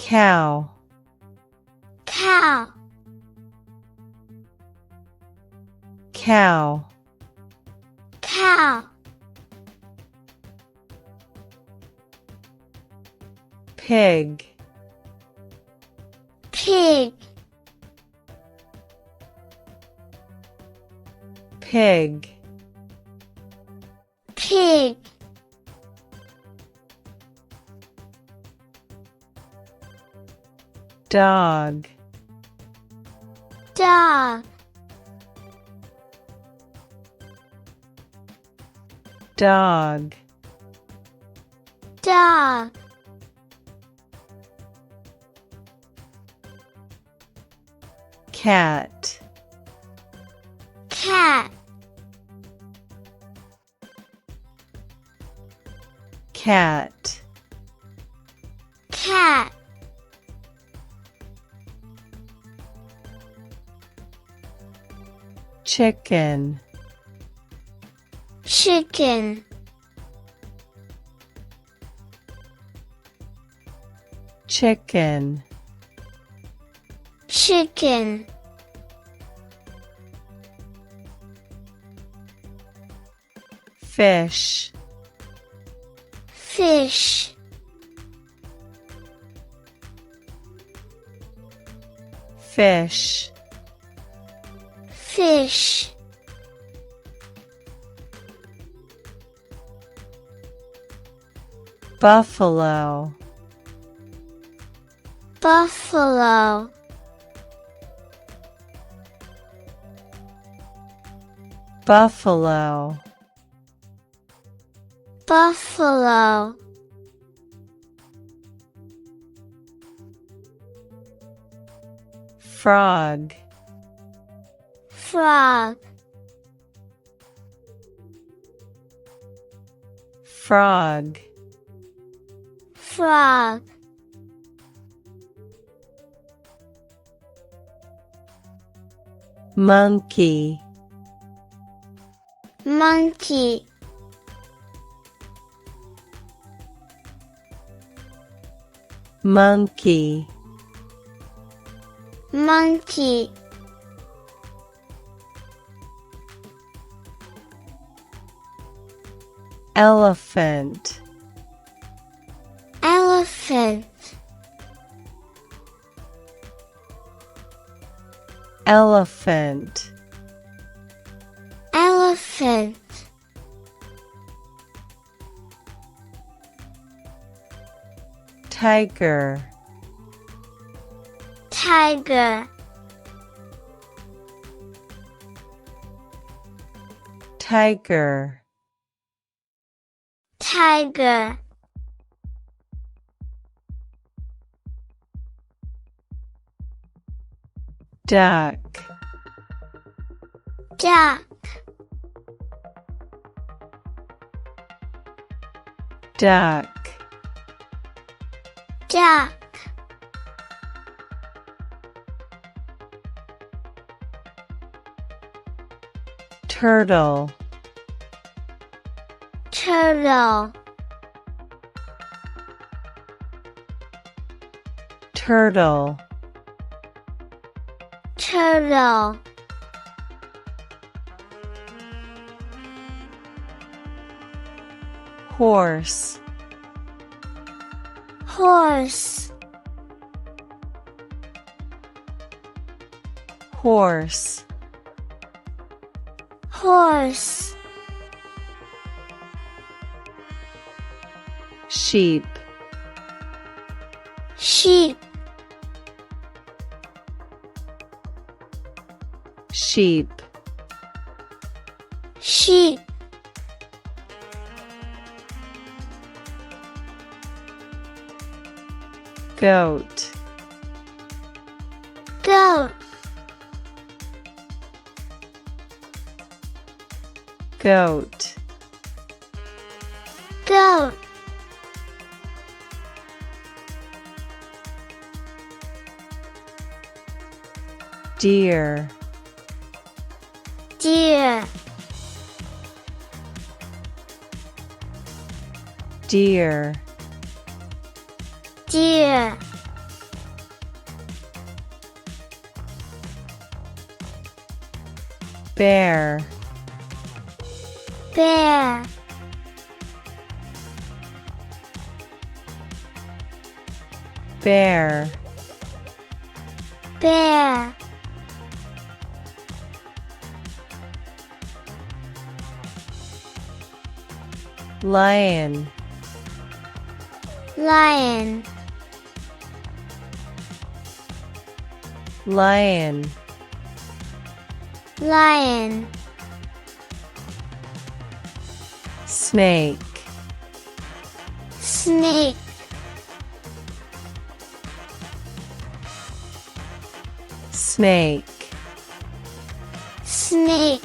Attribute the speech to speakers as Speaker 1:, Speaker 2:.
Speaker 1: Cow.
Speaker 2: Cow.
Speaker 1: Cow.
Speaker 2: Cow.
Speaker 1: Pig.
Speaker 2: Pig.
Speaker 1: Pig.
Speaker 2: Pig.
Speaker 1: Dog.
Speaker 2: Dog.
Speaker 1: Dog.
Speaker 2: Dog.
Speaker 1: Cat.
Speaker 2: Cat.
Speaker 1: Cat.
Speaker 2: Cat.
Speaker 1: Chicken.
Speaker 2: Chicken.
Speaker 1: Chicken.
Speaker 2: Chicken.
Speaker 1: Fish.
Speaker 2: Fish.
Speaker 1: Fish.
Speaker 2: Fish.
Speaker 1: Buffalo.
Speaker 2: Buffalo.
Speaker 1: Buffalo.
Speaker 2: Buffalo.
Speaker 1: Frog.
Speaker 2: Frog.
Speaker 1: Frog.
Speaker 2: Frog.
Speaker 1: Monkey.
Speaker 2: Monkey.
Speaker 1: Monkey.
Speaker 2: Monkey.
Speaker 1: Elephant.
Speaker 2: Elephant.
Speaker 1: Elephant.
Speaker 2: Elephant.
Speaker 1: Tiger.
Speaker 2: Tiger.
Speaker 1: Tiger.
Speaker 2: Tiger.
Speaker 1: Duck.
Speaker 2: Duck.
Speaker 1: Duck.
Speaker 2: Duck.
Speaker 1: Turtle.
Speaker 2: Turtle.
Speaker 1: Turtle.
Speaker 2: Turtle.
Speaker 1: Horse.
Speaker 2: Horse.
Speaker 1: Horse.
Speaker 2: Horse.
Speaker 1: Sheep.
Speaker 2: Sheep.
Speaker 1: Sheep.
Speaker 2: Sheep.
Speaker 1: Goat.
Speaker 2: Goat.
Speaker 1: Goat.
Speaker 2: Goat.
Speaker 1: Deer.
Speaker 2: Deer.
Speaker 1: Deer.
Speaker 2: Deer.
Speaker 1: Bear.
Speaker 2: bear,
Speaker 1: Bear.
Speaker 2: bear,
Speaker 1: Lion.
Speaker 2: lion,
Speaker 1: Lion.
Speaker 2: lion,
Speaker 1: Snake.
Speaker 2: snake,
Speaker 1: Snake.
Speaker 2: snake,